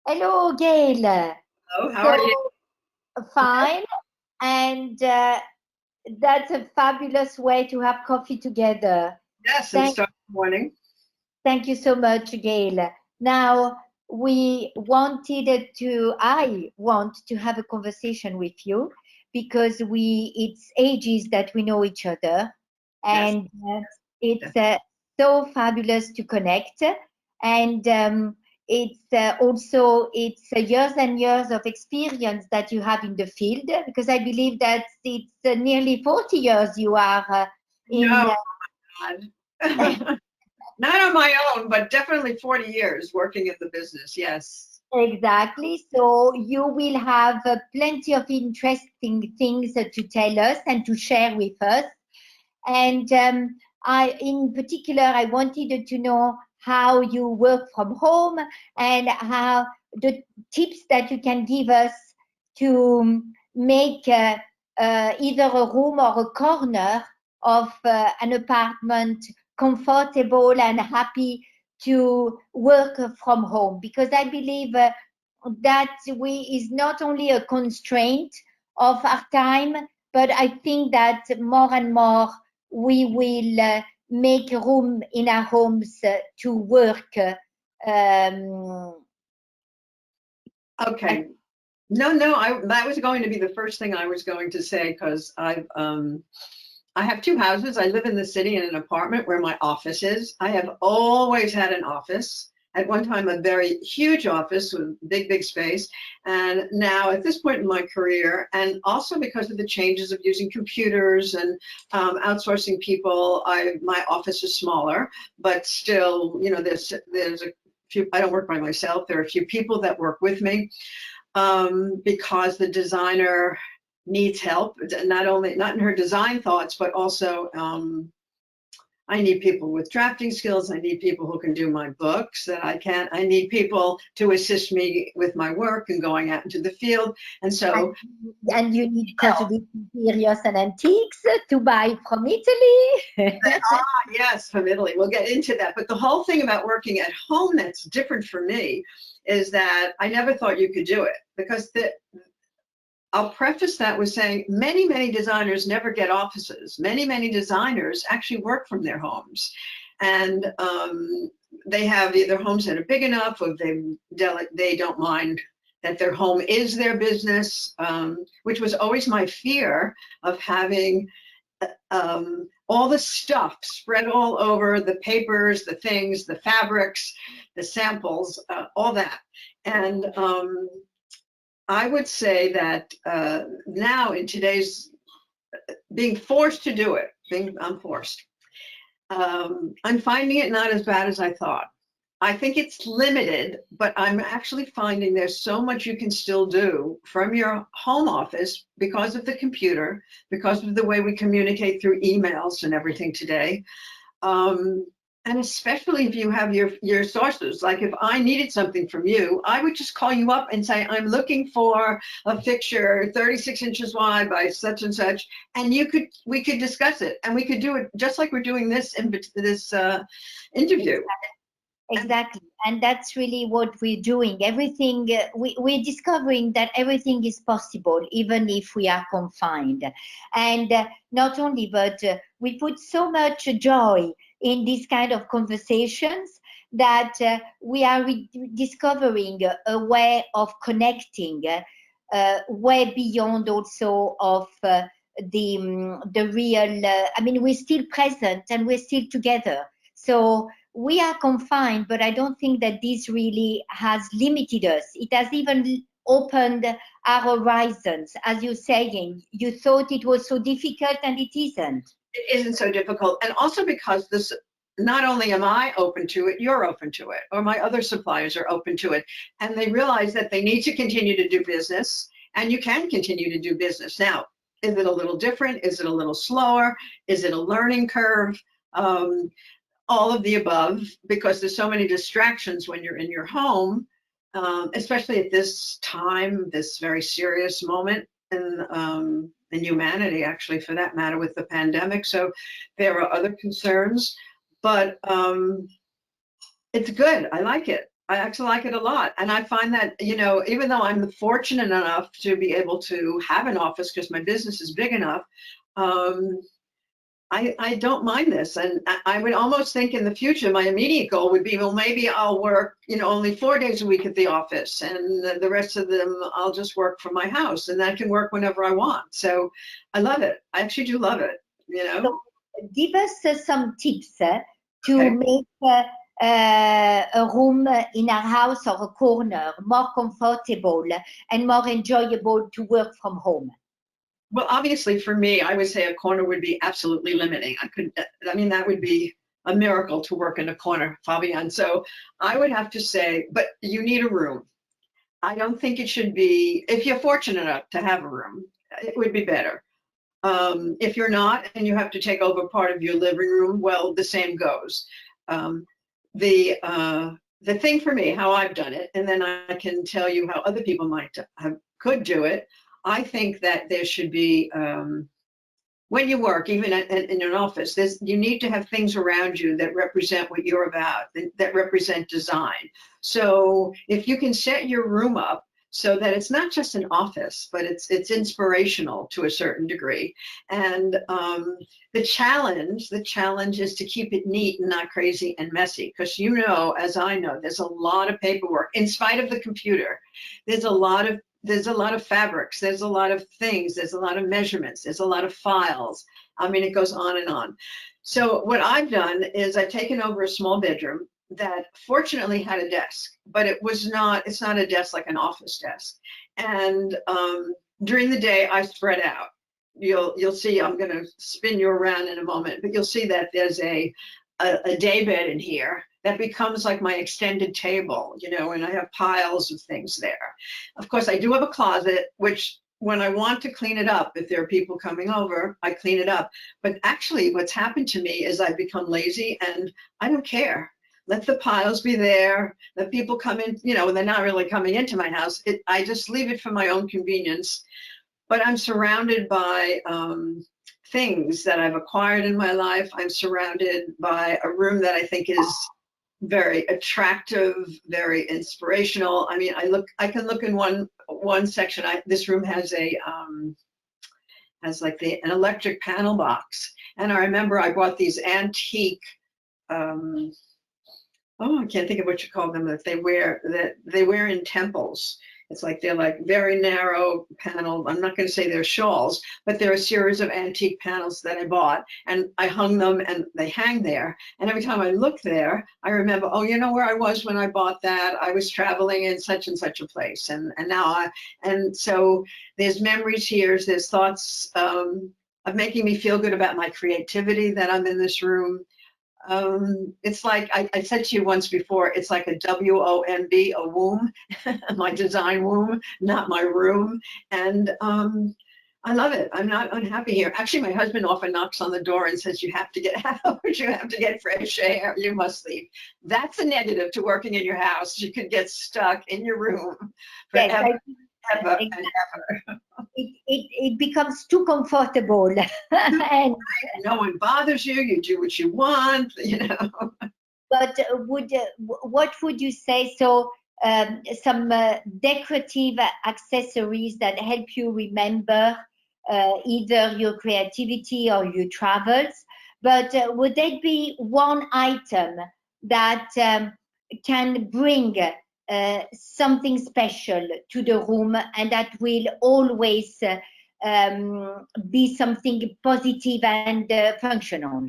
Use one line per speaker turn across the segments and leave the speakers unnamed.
Hello, Gail.
Oh, how
So
are you?
fine, and that's a fabulous way to have coffee together.
Yes, and
Thank,
start the morning.
thank you so much, Gail. Now, I want to have a conversation with you because it's ages that we know each other,
Yes.
and it's
Yes.
so fabulous to connect. And it's years and years of experience that you have in the field because I believe that it's nearly 40 years you are in.
No, God. Not on my own, but definitely 40 years working in the business. Yes.
Exactly. So you will have plenty of interesting things to tell us and to share with us. And in particular, I wanted to know how you work from home and how the tips that you can give us to make either a room or a corner of an apartment comfortable and happy to work from home. Because I believe that we is not only a constraint of our time, but I think that more and more we will make room in our homes to work. Um,
Okay. No, no, that was going to be the first thing I was going to say because I have two houses. I live in the city in an apartment where my office is. I have always had an office. At one time, a very huge office with big, big space. And now, at this point in my career, and also because of the changes of using computers and outsourcing people, my office is smaller. But still, there's a few. I don't work by myself. There are a few people that work with me because the designer needs help, not in her design thoughts, but also I need people with drafting skills. I need people who can do my books that I can't. I need people to assist me with my work and going out into the field. And
and,
so,
and you need cosmetic interiors and antiques to buy from Italy.
yes, from Italy. We'll get into that. But the whole thing about working at home that's different for me is that I never thought you could do it because I'll preface that with saying many, many designers never get offices. Many, many designers actually work from their homes. And they have either homes that are big enough or they don't mind that their home is their business, which was always my fear of having all the stuff spread all over the papers, the things, the fabrics, the samples, all that. And I would say that now in today's being forced to do it, I'm forced. I'm finding it not as bad as I thought. I think it's limited, but I'm actually finding there's so much you can still do from your home office because of the computer, because of the way we communicate through emails and everything today. Um, and especially if you have your sources, like if I needed something from you, I would just call you up and say, I'm looking for a fixture 36 inches wide by such and such. And we could discuss it and we could do it just like we're doing this interview. And
Exactly. And that's really what we're doing. Everything, we're discovering that everything is possible, even if we are confined. And not only, but we put so much joy in these kind of conversations that we are discovering a way of connecting way beyond also of the real, I mean, we're still present and we're still together. So we are confined, but I don't think that this really has limited us. It has even opened our horizons. As you're saying, you thought it was so difficult and it isn't.
it isn't so difficult. And also because this, not only am I open to it, you're open to it, or my other suppliers are open to it. And they realize that they need to continue to do business, and you can continue to do business. Now, is it a little different? Is it a little slower? Is it a learning curve? Um, all of the above, because there's so many distractions when you're in your home, especially at this time, this very serious moment in humanity, actually, for that matter, with the pandemic. So there are other concerns, but it's good. I like it. I actually like it a lot. And I find that, you know, even though I'm fortunate enough to be able to have an office because my business is big enough, um, I don't mind this. And I would almost think in the future, my immediate goal would be, well, maybe I'll work, you know, only 4 days a week at the office, and the rest of them I'll just work from my house, and that can work whenever I want. So I love it. I actually do love it, you
So
know?
give us some tips to
Okay.
make a room in our house or a corner more comfortable and more enjoyable to work from home.
Well, obviously for me, I would say a corner would be absolutely limiting. I mean, that would be a miracle to work in a corner, Fabienne. So I would have to say, but you need a room. I don't think it should be, if you're fortunate enough to have a room, it would be better. If you're not and you have to take over part of your living room, well, the same goes. Um, the thing for me, how I've done it, and then I can tell you how other people could do it. I think that there should be, when you work, even in an office, you need to have things around you that represent what you're about, that represent design. So if you can set your room up so that it's not just an office, but it's inspirational to a certain degree. And the challenge is to keep it neat and not crazy and messy, because you know, as I know, there's a lot of paperwork. In spite of the computer, there's a lot of fabrics, there's a lot of things, there's a lot of measurements, there's a lot of files. I mean, it goes on and on. So what I've done is I've taken over a small bedroom that fortunately had a desk, but it's not a desk like an office desk. And during the day, I spread out. You'll see, I'm going to spin you around in a moment, but you'll see that there's a day bed in here that becomes like my extended table, you know, and I have piles of things there. Of course, I do have a closet, which when I want to clean it up, if there are people coming over, I clean it up. But actually, what's happened to me is I've become lazy and I don't care. Let the piles be there. Let people come in, you know, when they're not really coming into my house. I just leave it for my own convenience. But I'm surrounded by things that I've acquired in my life. I'm surrounded by a room that I think is very attractive, very inspirational. I mean, I can look in one section. This room has an electric panel box, and I remember I bought these antique. Um, I can't think of what you call them that they wear in temples. It's like they're like very narrow panel. I'm not going to say they're shawls, but they're a series of antique panels that I bought, and I hung them, and they hang there. And every time I look there, I remember, oh, you know where I was when I bought that? I was traveling in such and such a place, and so there's memories here. There's thoughts of making me feel good about my creativity that I'm in this room. It's like I said to you once before, it's like a WOMB, a womb, my design womb, not my room. And I love it. I'm not unhappy here. Actually, my husband often knocks on the door and says, you have to get out, you have to get fresh air, you must leave. That's a negative to working in your house. You could get stuck in your room forever,
Yes,
ever,
exactly.
and ever.
It becomes too comfortable. And
No one bothers you. You do what you want, you know.
but what would you say? So some decorative accessories that help you remember either your creativity or your travels. But would there be one item that can bring something special to the room and that will always be something positive and functional?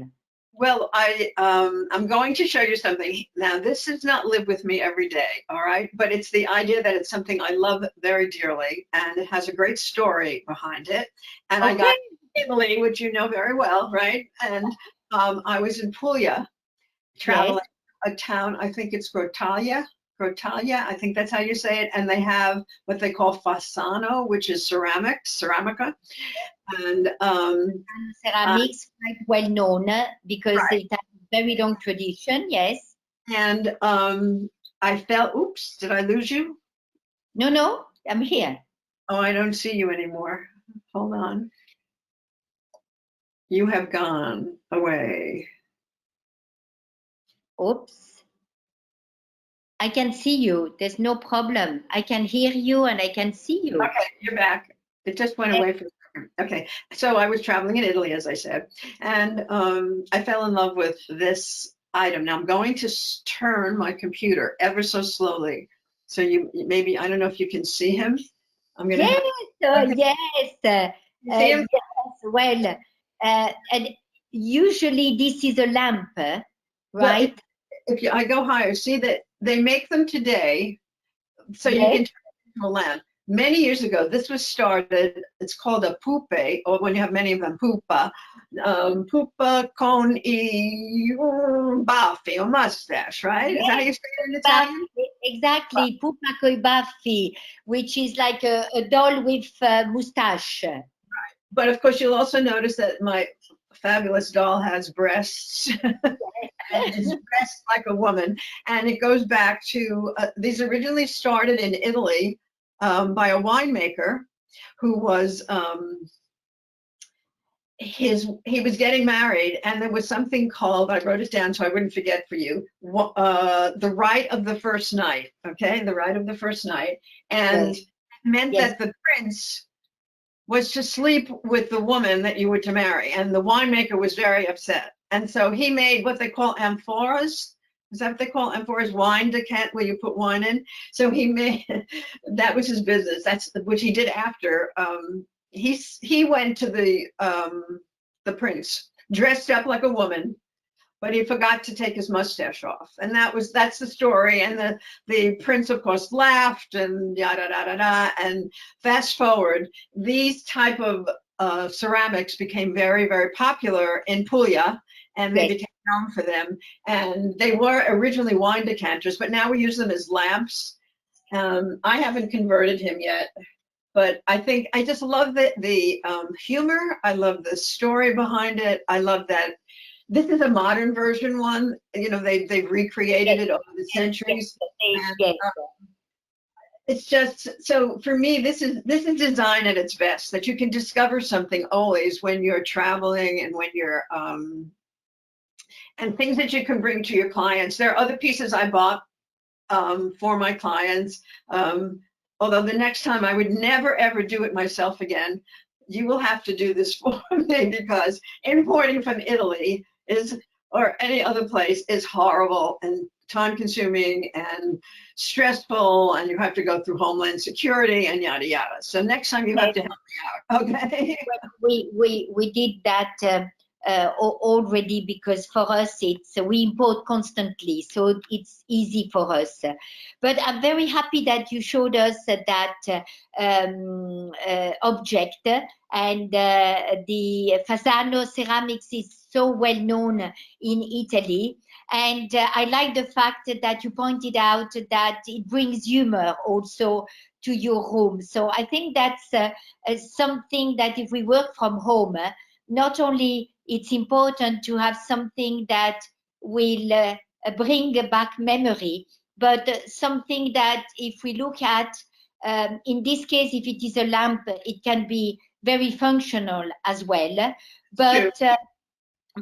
Well, I'm going to show you something. Now, this does not live with me every day, all right? But it's the idea that it's something I love very dearly, and it has a great story behind it. And I got
Okay.
it in Italy, which you know very well, right? And I was in Puglia,
Yes.
traveling a town. I think it's Grottaglia. I think that's how you say it. And they have what they call fasano, which is ceramica. And
Ceramics quite well known because
right.
it has a very long tradition. Yes.
And I felt, oops, did I lose you?
No, no, I'm here.
Oh, I don't see you anymore. Hold on. You have gone away.
Oops. I can see you. There's no problem. I can hear you and I can see you.
Okay, you're back. It just went away for a second. Okay, so I was traveling in Italy, as I said, and I fell in love with this item. Now I'm going to turn my computer ever so slowly. So you maybe, I don't know if you can see him. I'm gonna
Yes,
okay.
yes,
You see him?
yes. Well, and usually this is a lamp,
Well,
right?
if I go higher, see that they make them today, so you
Yes,
can turn it into a lamp. Many years ago, this was started. It's called a pupe, or when you have many of them, pupa. Pupa con I baffi, or mustache, right? Is that how
yes,
you say it in Italian?
baffi, exactly. Pupa coi baffi, which is like a doll with mustache.
But of course, you'll also notice that my fabulous doll has breasts and is dressed like a woman. And it goes back to these originally started in Italy by a winemaker who was he was getting married, and there was something called, I wrote it down so I wouldn't forget for you, the rite of the first night. Okay, the rite of the first night, and
Yes,
it meant
yes,
that the prince was to sleep with the woman that you were to marry, and the winemaker was very upset, and so he made what they call amphoras. Is that what they call amphoras? Wine decant, where you put wine in. So he made that was his business. That's which he did after. He went to the prince dressed up like a woman, but he forgot to take his mustache off, and that's the story. And the prince, of course, laughed and yada da da da. And fast forward, these type of ceramics became very very popular in Puglia, and they
yes.
became known for them. And they were originally wine decanters, but now we use them as lamps. I haven't converted him yet, but I think I just love the humor. I love the story behind it. I love that this is a modern version one. You know, they've recreated
Yes,
it over the
yes, yes,
centuries. And
yes,
it's just so for me, this is design at its best, that you can discover something always when you're traveling and when you're and things that you can bring to your clients. There are other pieces I bought for my clients. Although the next time I would never ever do it myself again. You will have to do this for me, because importing from Italy is, or any other place, is horrible and time consuming and stressful, and you have to go through Homeland Security and yada yada. So next time you have
yes.
to help me out, okay?
We did that already, because for us it's we import constantly, so it's easy for us. But I'm very happy that you showed us that object, and the Fasano ceramics is so well known in Italy. And I like the fact that you pointed out that it brings humor also to your room. So I think that's something that if we work from home, not only it's important to have something that will bring back memory, but something that if we look at, in this case, if it is a lamp, it can be very functional as well.
True.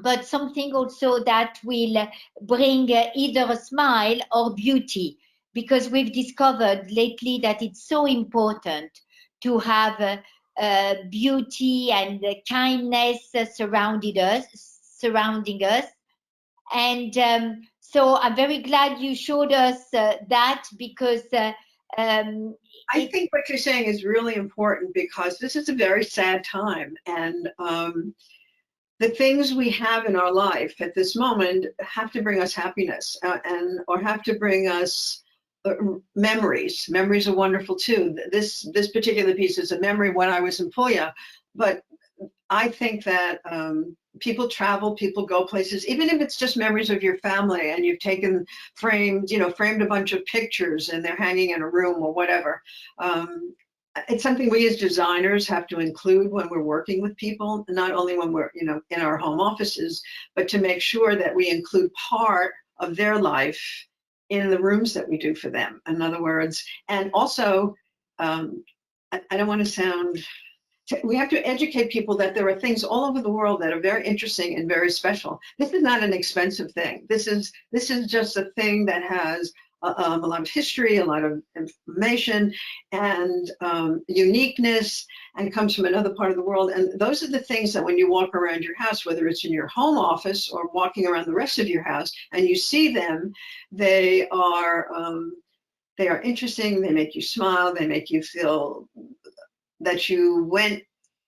But something also that will bring either a smile or beauty, because we've discovered lately that it's so important to have beauty and kindness surrounding us. And so I'm very glad you showed us that, because
I think what you're saying is really important, because this is a very sad time, and the things we have in our life at this moment have to bring us happiness, or have to bring us memories. Memories are wonderful too. This particular piece is a memory when I was in Puglia, but I think that people travel, people go places, even if it's just memories of your family, and you've taken framed a bunch of pictures and they're hanging in a room or whatever. It's something we as designers have to include when we're working with people, not only when we're, in our home offices, but to make sure that we include part of their life in the rooms that we do for them. In other words, and also, I don't want to sound, we have to educate people that there are things all over the world that are very interesting and very special. This is not an expensive thing. This is just a thing that has a lot of history, a lot of information, and uniqueness, and comes from another part of the world. And those are the things that when you walk around your house, whether it's in your home office or walking around the rest of your house, and you see them, they are interesting. They make you smile. They make you feel that you went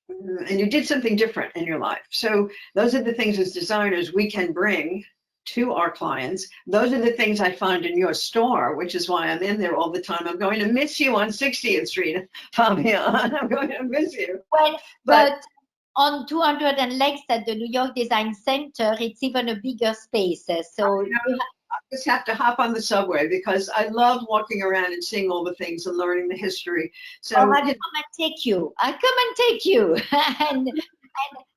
and you did something different in your life. So those are the things as designers we can bring to our clients. Those are the things I find in your store, which is why I'm in there all the time. I'm going to miss you on 60th Street, Fabienne. I'm going to miss you.
Well, but on 200 and Lex at the New York Design Center, it's even a bigger space. So
I just have to hop on the subway because I love walking around and seeing all the things and learning the history. So
I'll come and take you. I'll come and take you, and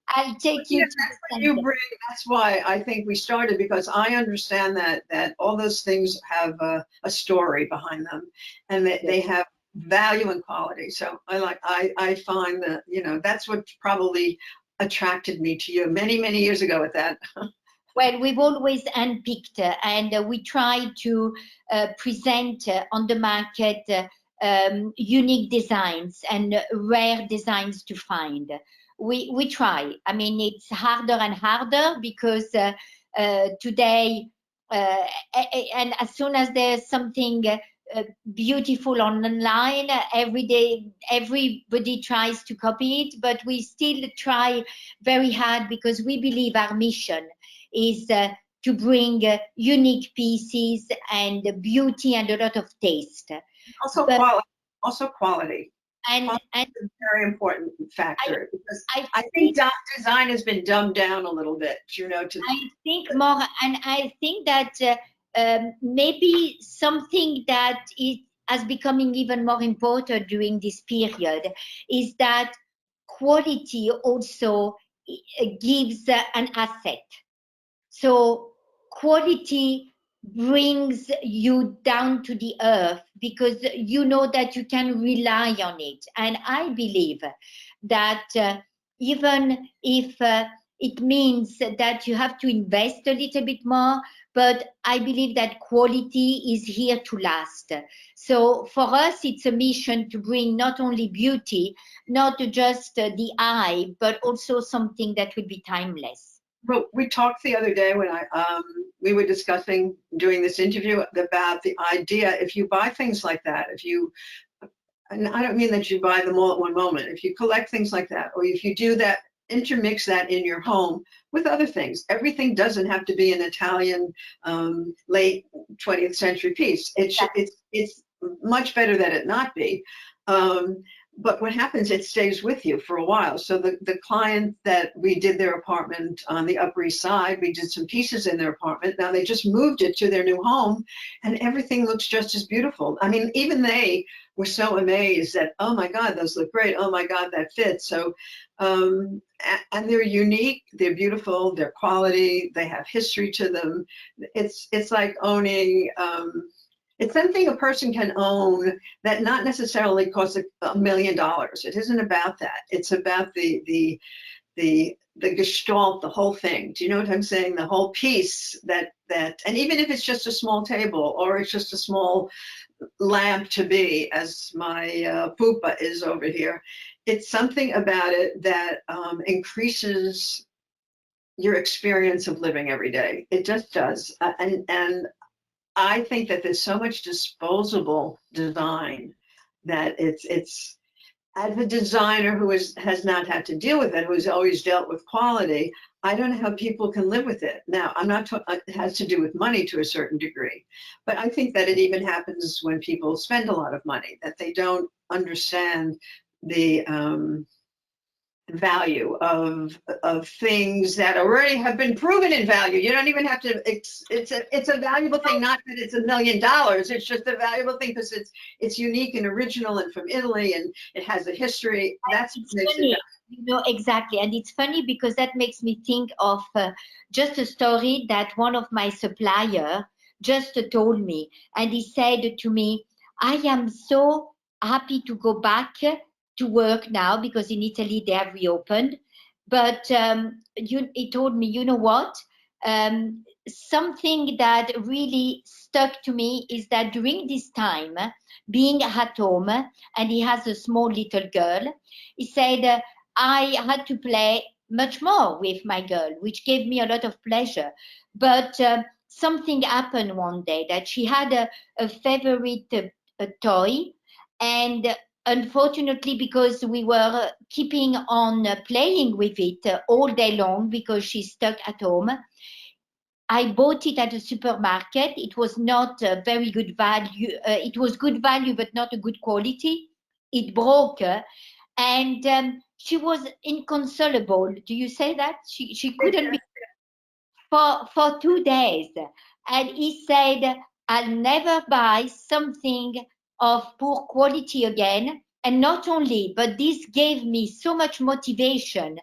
I'll take you.
Yes, that's what you bring. That's why I think we started, because I understand that all those things have a story behind them, and that they have value and quality. So I find that, you know, that's what probably attracted me to you many years ago with that.
Well, we've always handpicked and we try to present on the market unique designs and rare designs to find. We try. I mean, it's harder and harder because today, and as soon as there's something beautiful online, every day everybody tries to copy it, but we still try very hard because we believe our mission is to bring unique pieces and beauty and a lot of taste.
Also quality. And is a very important factor, because I think design has been dumbed down a little bit, you know.
I think more, and I think that maybe something that is as becoming even more important during this period is that quality also gives an asset. So quality brings you down to the earth because you know that you can rely on it. And I believe that even if it means that you have to invest a little bit more, but I believe that quality is here to last. So for us, it's a mission to bring not only beauty, not just the eye, but also something that will be timeless.
Well, we talked the other day when we were discussing doing this interview about the idea, if you buy things like that, and I don't mean that you buy them all at one moment, if you collect things like that, or if you do that, intermix that in your home with other things. Everything doesn't have to be an Italian late 20th century piece. It's much better that it not be. But what happens, it stays with you for a while. So the client that we did their apartment on the Upper East Side, we did some pieces in their apartment. Now they just moved it to their new home and everything looks just as beautiful. I mean, even they were so amazed that, oh my God, those look great. Oh my God, that fits. So, and they're unique, they're beautiful, they're quality, they have history to them. It's like owning, it's something a person can own that not necessarily costs $1 million. It isn't about that. It's about the gestalt, the whole thing. Do you know what I'm saying? The whole piece that, and even if it's just a small table or it's just a small lamp to be, as my pupa is over here, it's something about it that increases your experience of living every day. It just does. And I think that there's so much disposable design that it's as a designer who has not had to deal with it, who's always dealt with quality, I don't know how people can live with it. Now, I'm not it has to do with money to a certain degree, but I think that it even happens when people spend a lot of money, that they don't understand the value of things that already have been proven in value. You don't even have to, it's a valuable thing, not that it's $1 million, it's just a valuable thing because it's unique and original and from Italy and it has a history. That's what makes it.
You know, exactly. And it's funny because that makes me think of just a story that one of my supplier just told me. And he said to me, I am so happy to go back to work now because in Italy they have reopened. But he told me, you know what? something that really stuck to me is that during this time, being at home, and he has a small little girl, he said, I had to play much more with my girl, which gave me a lot of pleasure. But something happened one day that she had a favorite toy, and unfortunately, because we were keeping on playing with it all day long because she's stuck at home, I bought it at a supermarket. It was not a very good value. It was good value, but not a good quality. It broke, and she was inconsolable. Do you say that? She couldn't be for 2 days. And he said, I'll never buy something of poor quality again. And not only, but this gave me so much motivation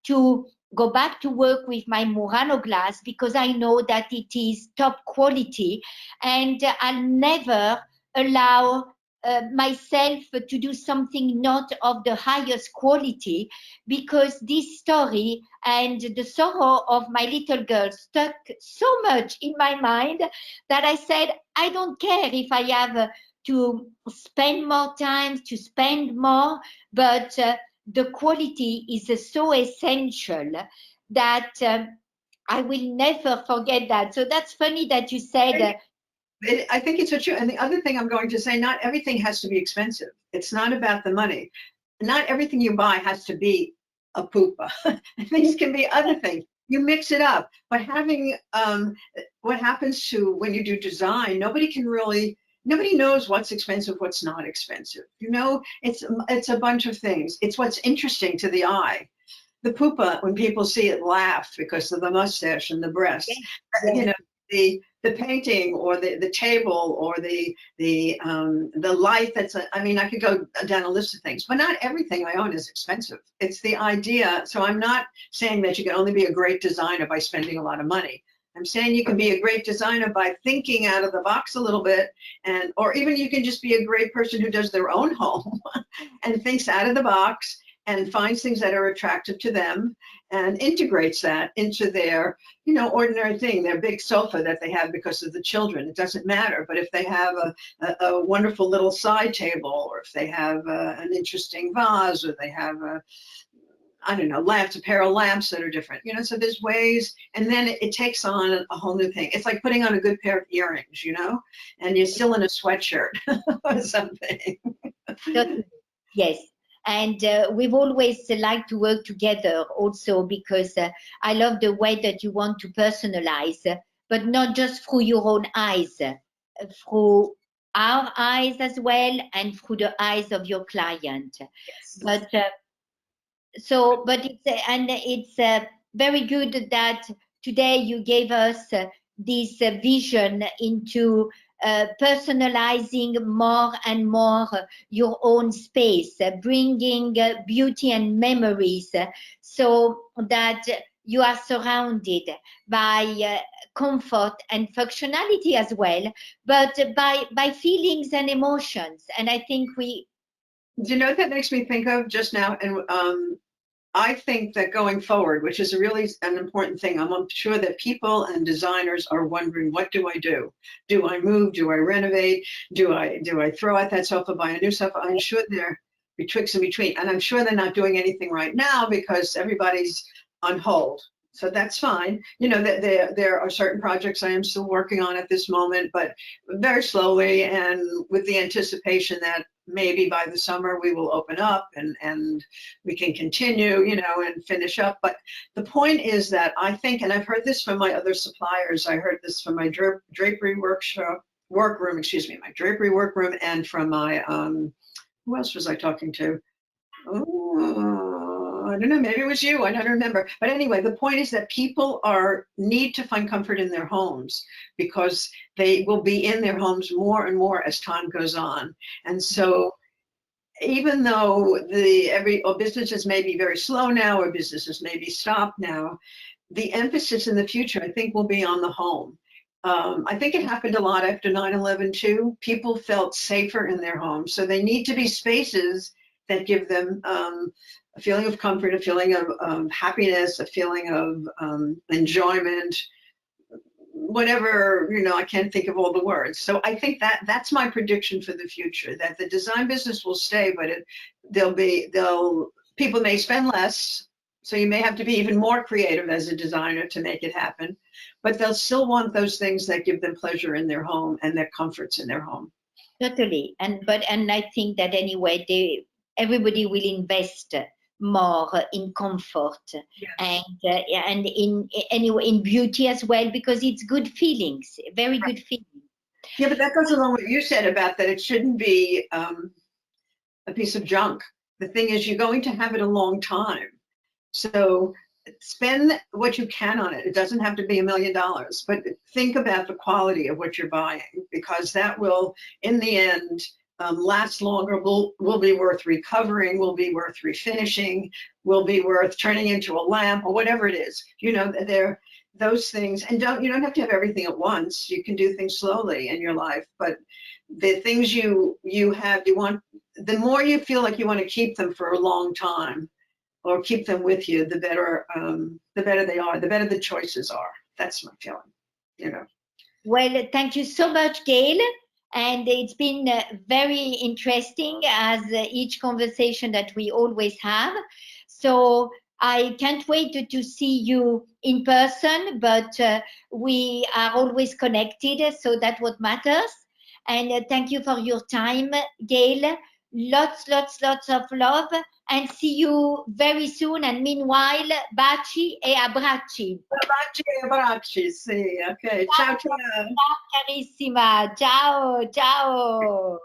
to go back to work with my Murano glass because I know that it is top quality, and I'll never allow myself to do something not of the highest quality, because this story and the sorrow of my little girl stuck so much in my mind that I said, I don't care if I have to spend more time, to spend more, but the quality is so essential that I will never forget that. So that's funny that you said.
I think it's so true. And the other thing I'm going to say, not everything has to be expensive. It's not about the money. Not everything you buy has to be a pupa. Things can be other things. You mix it up. But having what happens to when you do design, nobody knows what's expensive, what's not expensive. You know, it's a bunch of things. It's what's interesting to the eye. The pupa, when people see it, laugh because of the mustache and the breasts.
Yes.
You know, the painting or the table or the light that's I mean, I could go down a list of things, but not everything I own is expensive. It's the idea. So I'm not saying that you can only be a great designer by spending a lot of money. I'm saying you can be a great designer by thinking out of the box a little bit, and or even you can just be a great person who does their own home and thinks out of the box and finds things that are attractive to them and integrates that into their, you know, ordinary thing, their big sofa that they have because of the children. It doesn't matter. But if they have a wonderful little side table, or if they have an interesting vase, or they have I don't know, lamps, a pair of lamps that are different, you know, so there's ways, and then it takes on a whole new thing. It's like putting on a good pair of earrings, you know, and you're still in a sweatshirt or something.
Yes. And we've always liked to work together also because I love the way that you want to personalize, but not just through your own eyes, through our eyes as well, and through the eyes of your client.
Yes.
But but it's very good that today you gave us this vision into personalizing more and more your own space, bringing beauty and memories, so that you are surrounded by comfort and functionality as well, but by feelings and emotions. And I think
Do you know what that makes me think of just now? And I think that going forward, which is really an important thing, I'm sure that people and designers are wondering, what do I do? Do I move? Do I renovate? Do I throw out that sofa, buy a new sofa? I'm sure there be tricks in between, and I'm sure they're not doing anything right now because everybody's on hold. So that's fine. You know, there are certain projects I am still working on at this moment, but very slowly and with the anticipation that maybe by the summer we will open up and we can continue, you know, and finish up. But the point is that I think, and I've heard this from my other suppliers, I heard this from my drapery workroom, my drapery workroom, and from my, who else was I talking to? Oh, I don't know, maybe it was you, I don't remember. But anyway, the point is that people need to find comfort in their homes because they will be in their homes more and more as time goes on. And so even though businesses may be very slow now, or businesses may be stopped now, the emphasis in the future, I think, will be on the home. I think it happened a lot after 9/11 too. People felt safer in their homes. So they need to be spaces that give them a feeling of comfort, a feeling of happiness, a feeling of enjoyment, whatever, I can't think of all the words. So I think that's my prediction for the future, that the design business will stay, but people may spend less. So you may have to be even more creative as a designer to make it happen, but they'll still want those things that give them pleasure in their home and their comforts in their home.
Totally. And I think that anyway, everybody will invest more in comfort.
Yes.
And in beauty as well, because it's good feelings, very good feelings.
Yeah, but that goes along with what you said about that it shouldn't be a piece of junk. The thing is, you're going to have it a long time. So spend what you can on it. It doesn't have to be $1 million, but think about the quality of what you're buying, because that will, in the end, last longer, will be worth recovering, will be worth refinishing, will be worth turning into a lamp or whatever it is. They're those things, and you don't have to have everything at once. You can do things slowly in your life, but the things you want, the more you feel like you want to keep them for a long time or keep them with you, the better they are, the better the choices are. That's my feeling.
Well, thank you so much, Gail. And it's been very interesting, as each conversation that we always have. So I can't wait to see you in person, but we are always connected, so that's what matters. And thank you for your time, Gail. Lots of love, and see you very soon. And meanwhile, baci e abbracci.
Baci e abbracci, sì, ok. Ciao, ciao.
Ciao carissima, ciao, ciao.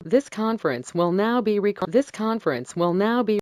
This conference will now be